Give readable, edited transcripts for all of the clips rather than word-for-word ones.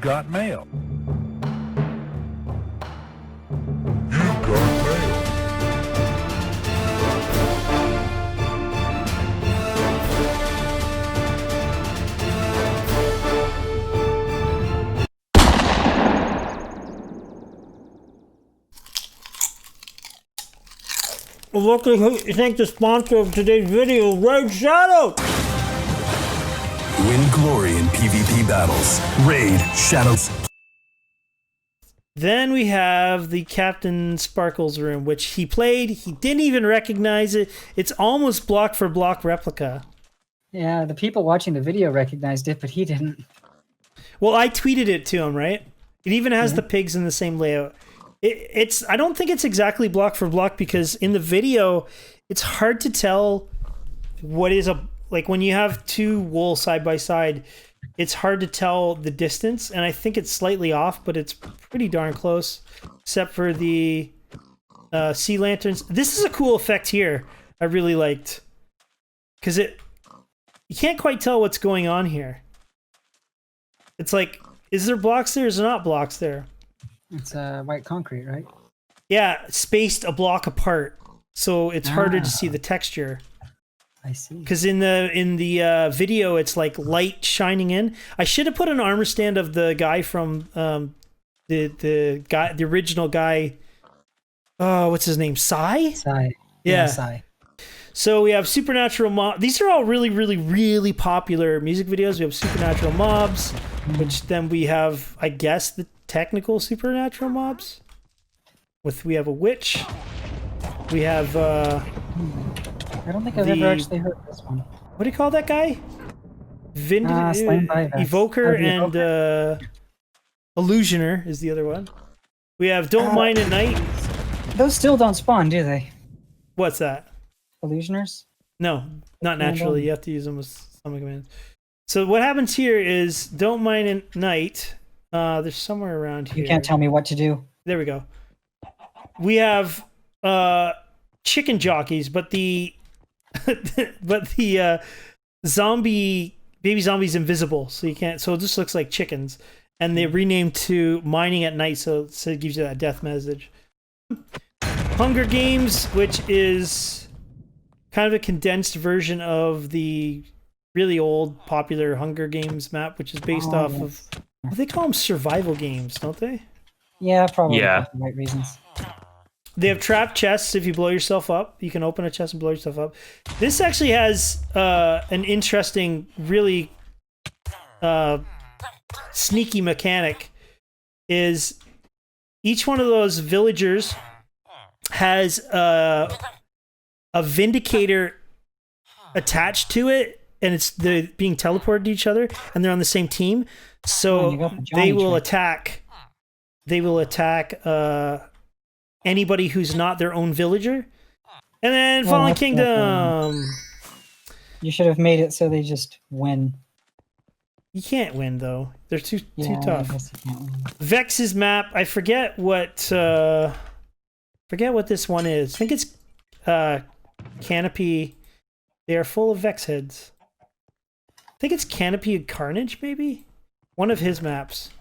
got mail. You've got mail. I'd like to thank the sponsor of today's video, Raid Shadow! Win glory in PvP battles. Raid Shadows. Then we have the Captain Sparklez room, which he played. He didn't even recognize it. It's almost block for block replica. Yeah, the people watching the video recognized it, but he didn't. Well, I tweeted it to him, right? It even has the pigs in the same layout. I don't think it's exactly block for block because in the video, it's hard to tell what is like when you have two wool side by side, it's hard to tell the distance, and I think it's slightly off, but it's pretty darn close, except for the sea lanterns. This is a cool effect here. I really liked because you can't quite tell what's going on here. It's like, is there blocks there? Is there not blocks there? It's white concrete, right? Yeah, spaced a block apart, so it's harder to see the texture. I see. Because in the video, it's like light shining in. I should have put an armor stand of the guy from the original guy. Oh, what's his name? Sai? Sai. Yeah, Sai. So we have Supernatural Mob. These are all really, really, really popular music videos. We have Supernatural Mobs, which then we have, I guess, the technical Supernatural Mobs. We have a witch. We have I don't think I've ever actually heard this one. what do you call that guy? Slain by Vex. Evoker and Illusioner is the other one. We have Don't Mind at Night. Those still don't spawn, do they? What's that? Illusioners? No, not naturally. You have to use them with some commands. So what happens here is Don't Mind at Night. There's somewhere around here. You can't tell me what to do. There we go. We have chicken jockeys, but the baby zombie's invisible, so you can't. So it just looks like chickens, and they renamed to Mining at Night, so it gives you that death message. Hunger Games, which is kind of a condensed version of the really old popular Hunger Games map, which is based off of. Well, they call them survival games, don't they? Yeah, probably Yeah. for the right reasons. They have trap chests. If you blow yourself up, you can open a chest and blow yourself up. This actually has an interesting, really sneaky mechanic. Is each one of those villagers has a vindicator attached to it, and they're being teleported to each other, and they're on the same team. So they will attack. They will attack anybody who's not their own villager. And then Fallen Kingdom. You should have made it so they just win. You can't win though. They're too I tough. guess you can't win. Vex's map. I forget what this one is. I think it's Canopy. They are full of Vex heads. I think it's Canopy of Carnage, maybe? One of his maps.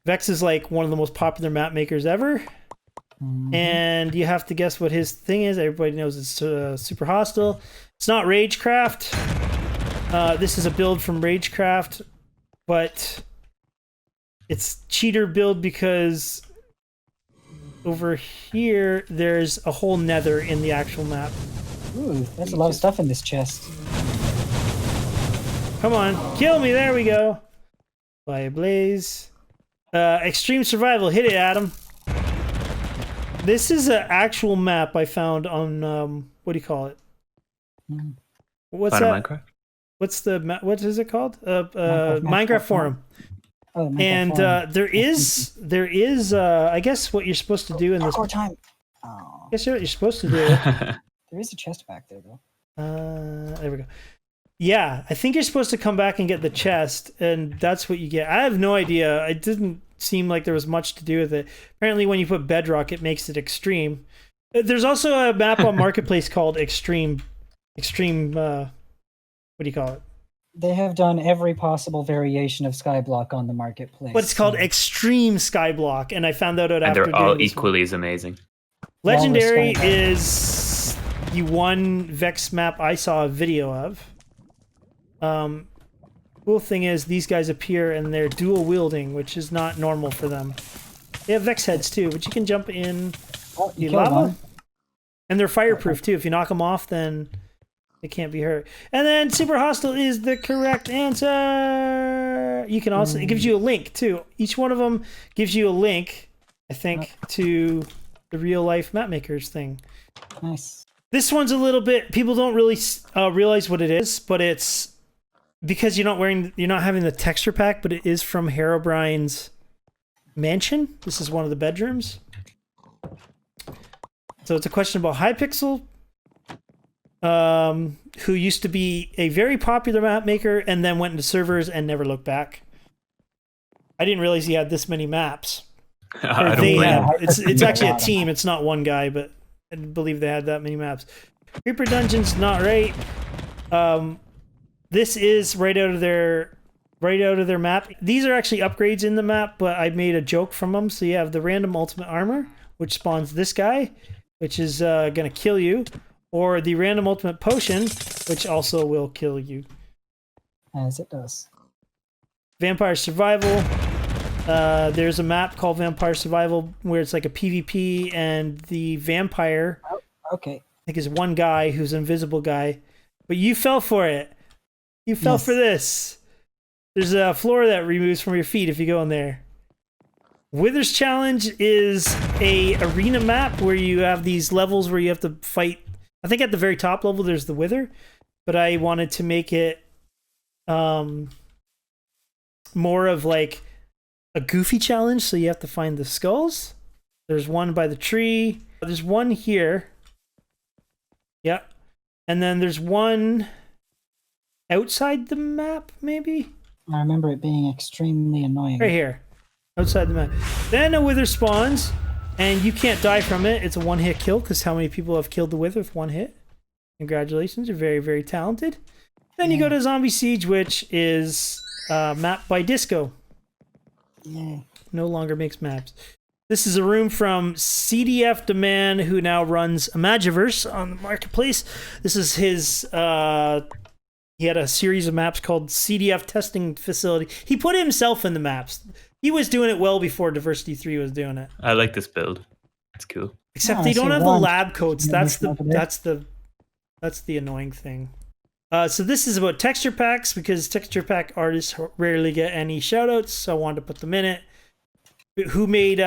Vex is like one of the most popular map makers ever. And you have to guess what his thing is. Everybody knows it's super hostile. It's not Ragecraft. This is a build from Ragecraft, but it's cheater build because over here there's a whole nether in the actual map. Ooh, there's a lot of stuff in this chest. Come on, kill me, there we go. Fire Blaze. Extreme Survival, hit it, Adam. This is an actual map I found on, what do you call it? What's that? Minecraft? What's the map? What is it called? Minecraft Forum. Oh, Minecraft And Forum. there is I guess what you're supposed to do in this. Parkour time. Oh, I guess what you're supposed to do. there is a chest back there though. There we go. Yeah, I think you're supposed to come back and get the chest, and that's what you get. I have no idea. It didn't seem like there was much to do with it. Apparently, when you put bedrock, it makes it extreme. There's also a map on Marketplace called Extreme. What do you call it? They have done every possible variation of Skyblock on the marketplace. But it's called Extreme Skyblock, and I found that out And after they're all doing this equally as amazing. Legendary Skyblock. is the one Vex map I saw a video of. Cool thing is these guys appear and they're dual wielding, which is not normal for them. They have Vex heads too, but you can jump in Oh, the you killed lava. one. And they're fireproof too. If you knock them off, then they can't be hurt. And then Super Hostile is the correct answer. You can also, it gives you a link too. Each one of them gives you a link, I think, to the real life map makers thing. Nice. This one's a little bit, people don't really realize what it is, but it's because you're not having the texture pack, but it is from Herobrine's mansion. This is one of the bedrooms. So it's a question about Hypixel, who used to be a very popular map maker and then went into servers and never looked back. I didn't realize he had this many maps. I Or don't they blame had. him. It's actually a team. It's not one guy, but I believe they had that many maps. Creeper Dungeon's not right. This is right out of their map. These are actually upgrades in the map, but I made a joke from them. So you have the random ultimate armor, which spawns this guy, which is gonna kill you, or the random ultimate potion, which also will kill you. As it does. Vampire Survival. There's a map called Vampire Survival where it's like a PvP, and the vampire, Okay. I think, is one guy who's an invisible guy. But you fell for it. You fell Yes. for this. There's a floor that removes from your feet if you go in there. Wither's Challenge is a arena map where you have these levels where you have to fight. I think at the very top level there's the Wither, but I wanted to make it more of like a goofy challenge, so you have to find the skulls. There's one by the tree. There's one here. Yeah. And then there's one outside the map, maybe? I remember it being extremely annoying. Right here. Outside the map. Then a Wither spawns, and you can't die from it. It's a one-hit kill, because how many people have killed the Wither with one hit? Congratulations, you're very, very talented. Then you go to Zombie Siege, which is map by Disco. Yeah. No longer makes maps. This is a room from CDF Demand, who now runs Imagiverse on the marketplace. This is his... he had a series of maps called CDF Testing Facility. He put himself in the maps. He was doing it well before Diversity 3 was doing it. I like this build. It's cool. Except Oh, they I don't see have the one. lab coats. Yeah, That's there's nobody. that's the annoying thing. So this is about texture packs, because texture pack artists rarely get any shoutouts, so I wanted to put them in it. Who made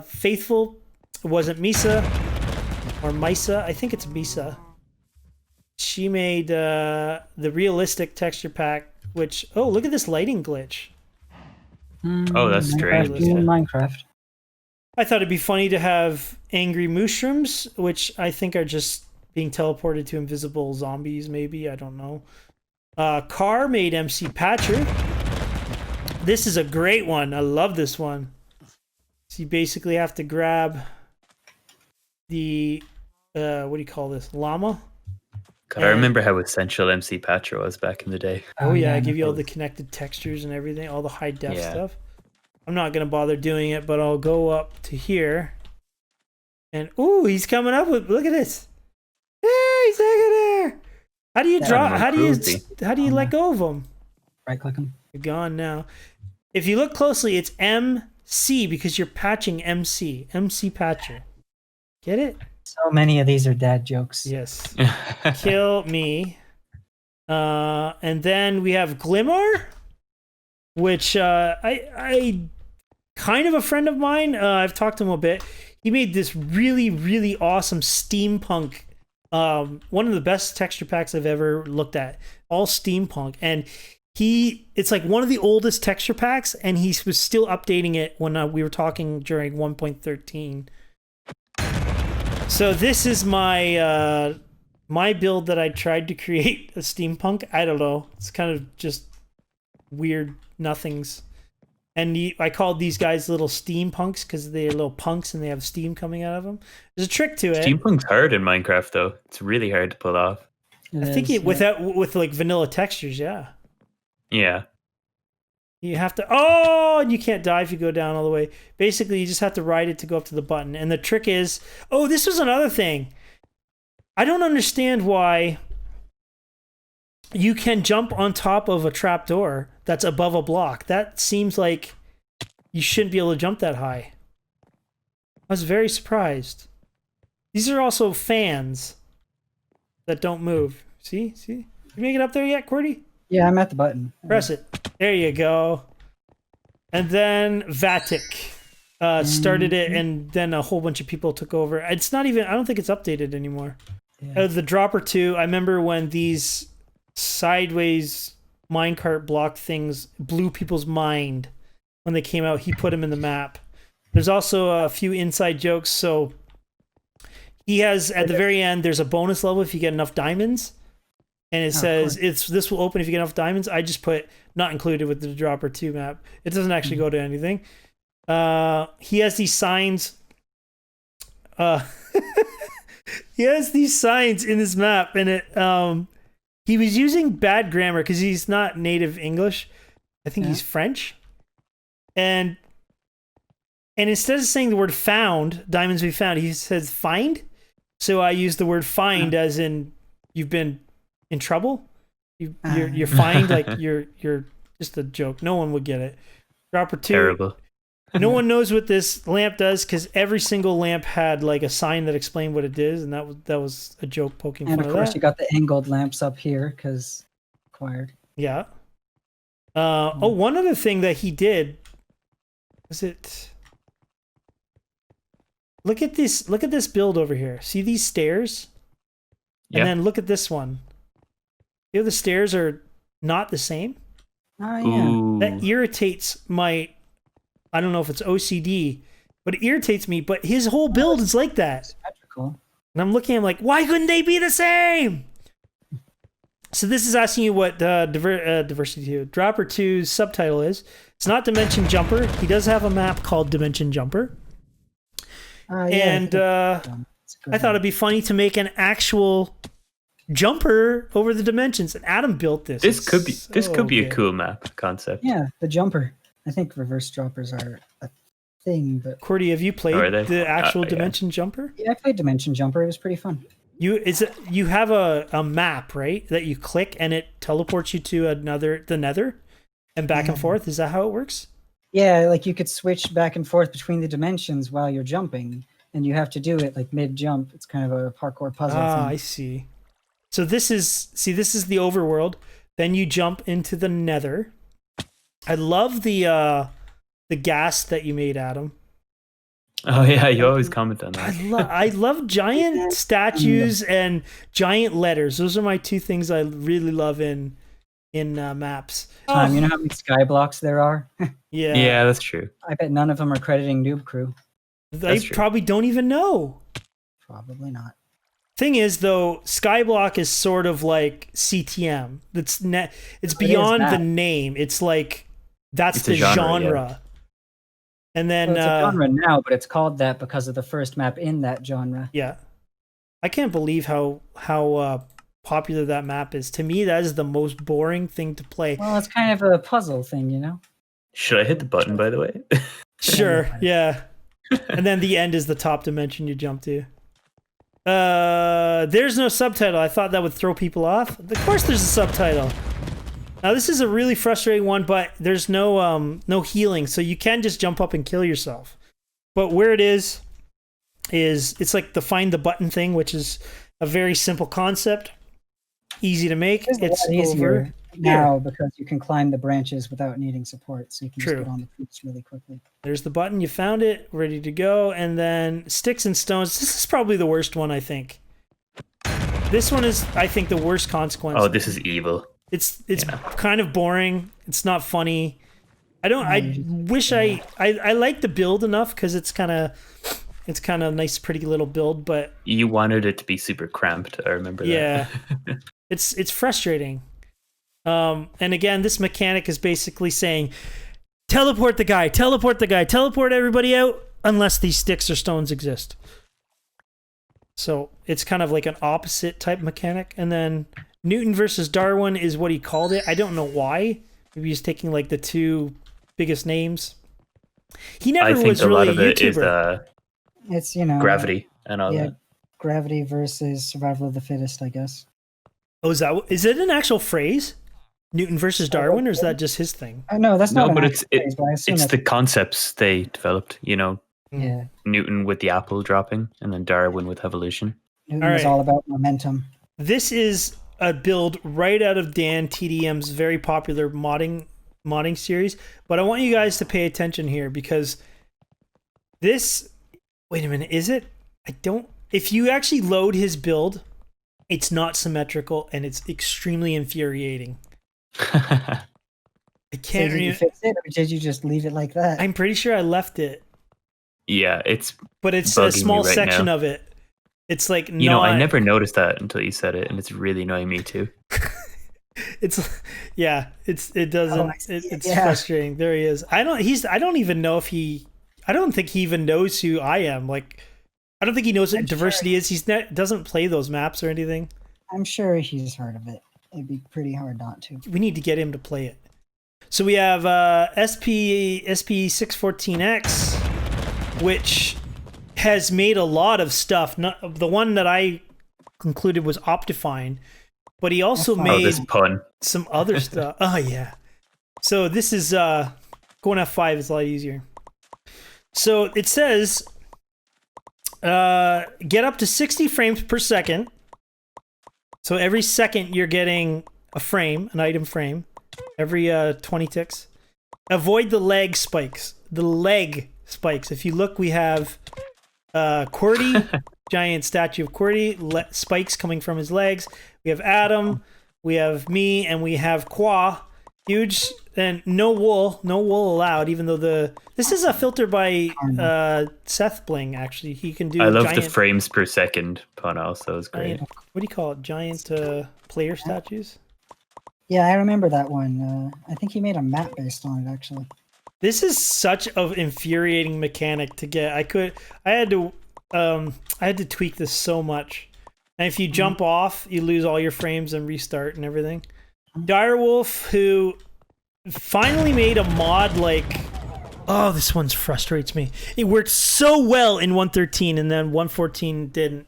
Faithful? It wasn't Misa or Misa. I think it's Misa. She made the realistic texture pack, which, oh, look at this lighting glitch. Oh, that's strange. Minecraft doing Minecraft. I thought it'd be funny to have angry mushrooms, which I think are just being teleported to invisible zombies, maybe. I don't know. Car made MC Patcher. This is a great one. I love this one. So you basically have to grab the, what do you call this? Llama? God, I remember how essential MC Patcher was back in the day. Oh yeah, I I give you all remember. the connected textures and everything, all the high def Yeah. stuff. I'm not gonna bother doing it, but I'll go up to here. And ooh, he's coming up with, look at this. Yeah, he's hanging there. How do you Yeah, draw? more How do you cruelty. let go of him? Right click him. You're gone now. If you look closely, it's MC because you're patching MC. MC Patcher. Get it? So many of these are dad jokes. Yes. Kill me. And then we have Glimmer, which I kind of a friend of mine. I've talked to him a bit. He made this really, really awesome steampunk. One of the best texture packs I've ever looked at. All steampunk. And it's like one of the oldest texture packs, and he was still updating it when we were talking during 1.13. So this is my my build that I tried to create a steampunk. I don't know. It's kind of just weird nothings. And I called these guys little steampunks because they're little punks and they have steam coming out of them. There's a trick to it. Steampunk's hard in Minecraft, though. It's really hard to pull off. I think with like vanilla textures, yeah. Yeah. You have to, oh, and you can't die if you go down all the way. Basically, you just have to ride it to go up to the button. And the trick is, oh, this was another thing. I don't understand why you can jump on top of a trapdoor that's above a block. That seems like you shouldn't be able to jump that high. I was very surprised. These are also fans that don't move. See? See? You make it up there yet, Qwerty? Yeah, I'm at the button. Press it. There you go. And then Vatic started it, and then a whole bunch of people took over. It's not even, I don't think it's updated anymore. Yeah. The Dropper 2, I remember when these sideways minecart block things blew people's mind when they came out. He put them in the map. There's also a few inside jokes. So he has, at the very end, there's a bonus level if you get enough diamonds. And it says this will open if you get enough diamonds. I just put not included with the Dropper 2 map. It doesn't actually go to anything. He has these signs. He has these signs in this map, and it he was using bad grammar because he's not native English. I think he's French. And instead of saying the word found, diamonds we found, he says find. So I use the word find as in you've been in trouble. You're fined, like you're just a joke. No one would get it. Dropper 2. Terrible. No one knows what this lamp does because every single lamp had like a sign that explained what it is, and that was a joke poking fun And of of course, that. you got the angled lamps up here because acquired. Yeah. Oh, one other thing that he did was it. Look at this. Look at this build over here. See these stairs? Yeah. And then look at this one. You know, the stairs are not the same. Oh, yeah. Ooh. That irritates my. I don't know if it's OCD, but it irritates me. But his whole build is like that. Symmetrical. And I'm looking at him like, why couldn't they be the same? So this is asking you what Diversity 2, Dropper 2's subtitle is. It's not Dimension Jumper. He does have a map called Dimension Jumper. And I thought it'd be funny to make an actual jumper over the dimensions. And Adam built this. This It's could be so a cool map concept. Yeah, the jumper. I think reverse droppers are a thing, but Qwerty, have you played Are they? the actual Yeah. Dimension Jumper? yeah, I played Dimension Jumper. It was pretty fun. You have a map, right? That you click and it teleports you to the Nether and back and forth. Is that how it works? Yeah, like you could switch back and forth between the dimensions while you're jumping, and you have to do it like mid-jump. It's kind of a parkour puzzle Ah, thing. I see. So this is the overworld. Then you jump into the Nether. I love the gas that you made, Adam. Oh yeah, you always comment on that. I love giant statues and giant letters. Those are my two things I really love in maps. You know how many sky blocks there are? Yeah. Yeah, that's true. I bet none of them are crediting Noob Crew. They That's true. probably don't even know. Probably not. Thing is, though, Skyblock is sort of like CTM. It's beyond the that. name. It's like that's It's a the genre, genre. And then Well, it's a genre now, but it's called that because of the first map in that genre. yeah, I can't believe how popular that map is. To me, that is the most boring thing to play. Well, it's kind of a puzzle thing, you know? Should I hit the button, by the way? Sure, yeah. And then the end is the top dimension you jump to. There's no subtitle. I thought that would throw people off. Of course there's a subtitle. Now this is a really frustrating one, but there's no healing, so you can just jump up and kill yourself. But where it is it's like the find the button thing, which is a very simple concept. Easy to make. It's It's a lot easier over. now because you can climb the branches without needing support, so you can True. just get on the fruits really quickly. There's the button. You found it. Ready to go. And then sticks and stones. This is probably the worst one, I think. This one is, I think, the worst consequence. Oh, this is evil. It's kind of boring. It's not funny. I wish I like the build enough because it's kind of nice, pretty little build. But You wanted it to be super cramped. I remember that. yeah, it's frustrating. And again, this mechanic is basically saying, teleport the guy, teleport everybody out, unless these sticks or stones exist. So it's kind of like an opposite type mechanic. And then Newton versus Darwin is what he called it. I don't know why, Maybe he's taking like the two biggest names. He I never think was a really lot a of it is YouTuber. It's gravity and all yeah, that. gravity versus survival of the fittest, I guess. Oh, is it an actual phrase? Newton versus Darwin, or is that just his thing? No, that's not No, an but actual phrase, but I assume it's that's, the concepts they developed. yeah. Newton with the apple dropping, and then Darwin with evolution. Newton All is right. all about momentum. This is a build right out of Dan TDM's very popular modding series, but I want you guys to pay attention here because this. Wait a minute, is it? If you actually load his build, it's not symmetrical and it's extremely infuriating. I So can't. did you fix it, or did you just leave it like that? I'm pretty sure I left it, Yeah, it's but it's bugging a small me right section now. of it. It's like I never noticed that until you said it, and it's really annoying me too. It doesn't. Oh, I see it, It's yeah. frustrating. There he is. I don't even know if he. I don't think he even knows who I am. Like, I don't think he knows what I'm diversity sure. is. Doesn't play those maps or anything. I'm sure he's heard of it. It'd be pretty hard not to. We need to get him to play it. So we have SP614X, which has made a lot of stuff. The one that I concluded was Optifine, but he also Oh, Oh, made this pun. some other stuff. Oh yeah. So this is going F5 is a lot easier. So it says get up to 60 frames per second. So every second you're getting a frame, an item frame, every 20 ticks. Avoid the leg spikes. The leg spikes. If you look, we have Qwerty, giant statue of Qwerty, spikes coming from his legs. We have Adam, we have me, and we have Qua, huge, and no wool allowed. Even though this is a filter by Seth Bling. Actually, he can do. I love giant, the frames per second pun. Also, is great. giant, what do you call it? Giant player statues. Yeah, I remember that one. I think he made a map based on it, actually. This is such an infuriating mechanic to get. I had to tweak this so much. And if you jump off, you lose all your frames and restart and everything. Direwolf, who finally made a mod like, oh, this one frustrates me. It worked so well in 1.13 and then 1.14 didn't.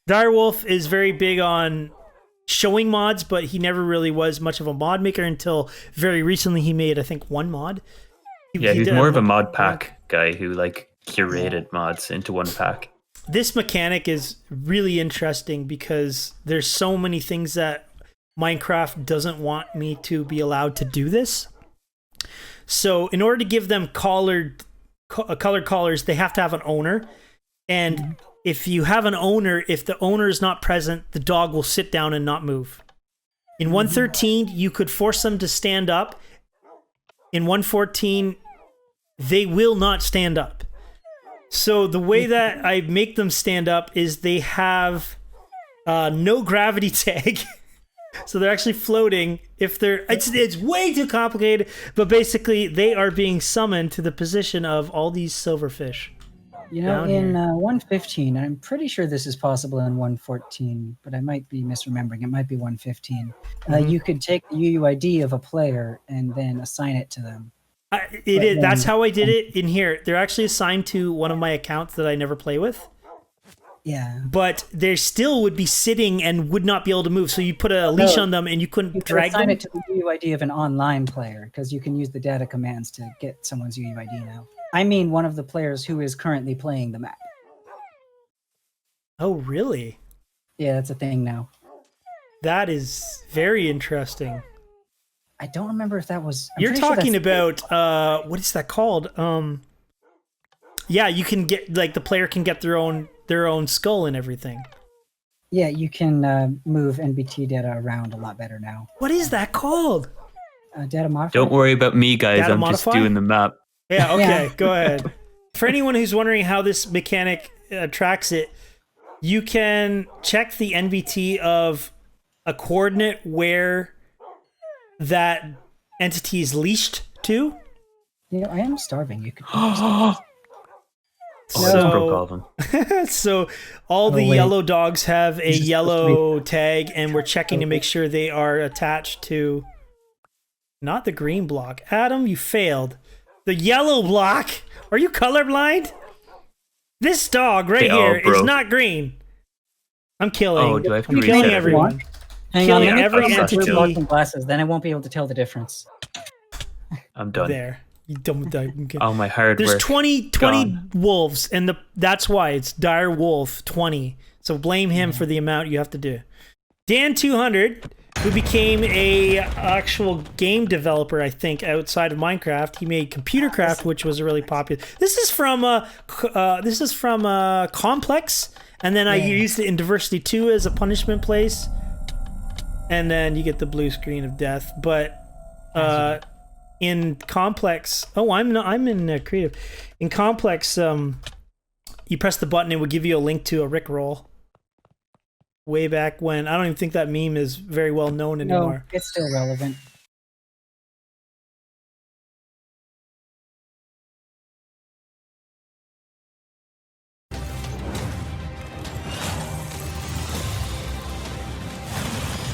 Direwolf is very big on showing mods, but he never really was much of a mod maker until very recently. He made, I think, one mod. Yeah, he's did more of a mod pack guy who like curated mods into one pack. This mechanic is really interesting because there's so many things that Minecraft doesn't want me to be allowed to do this. So in order to give them colored collars, they have to have an owner. And if you have an owner, if the owner is not present, the dog will sit down and not move. In 1.13, you could force them to stand up. In 1.14, they will not stand up. So the way that I make them stand up is they have no gravity tag. So they're actually floating. It's way too complicated, but basically they are being summoned to the position of all these silverfish. You know, Down in here. 1.15, I'm pretty sure this is possible in 1.14, but I might be misremembering. It might be 1.15. You could take the UUID of a player and then assign it to them. That's how I did it in here. They're actually assigned to one of my accounts that I never play with. Yeah. But they still would be sitting and would not be able to move. So you put a leash on them and you couldn't You can drag assign them. it to the UUID of an online player because you can use the data commands to get someone's UUID now. I mean, one of the players who is currently playing the map. Oh, really? Yeah, that's a thing now. That is very interesting. I don't remember if that was. I'm You're pretty sure talking that's- about what is that called? Yeah, you can get like the player can get their own skull and everything. Yeah, you can move NBT data around a lot better now. What is that called? Data modifier. Don't worry about me, guys. Data I'm modify? just doing the map. Yeah, okay, Yeah. go ahead. For anyone who's wondering how this mechanic tracks it, you can check the NBT of a coordinate where that entity is leashed to. You know, I am starving. You could. Oh, that's So- pro problem. So all the wait. yellow dogs have a This is supposed to yellow tag, and we're checking to make sure they are attached to Not the green block. Adam, you failed. The yellow block. Are you colorblind? This dog right They all here is broke. not green. I'm killing. Oh, do I have to I'm reset killing everyone? everyone. Hang on, Killing let me every put on my blue entity. blocking glasses. Then I won't be able to tell the difference. I'm done. There. You dumb dog. All my hard There's work. 20 gone. wolves, and that's why it's dire wolf 20. So blame him for the amount you have to do. Dan 200, who became a actual game developer, I think, outside of Minecraft. He made Computer Craft, which was really popular. This is from Complex, and then I used it in Diversity 2 as a punishment place, and then you get the blue screen of death. But in Complex, I'm in creative. In Complex, you press the button, it would give you a link to a Rickroll. Way back when. I don't even think that meme is very well known anymore. No, it's still relevant.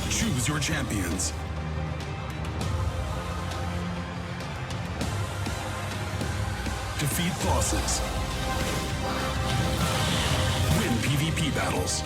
Choose your champions. Defeat bosses. Win PvP battles.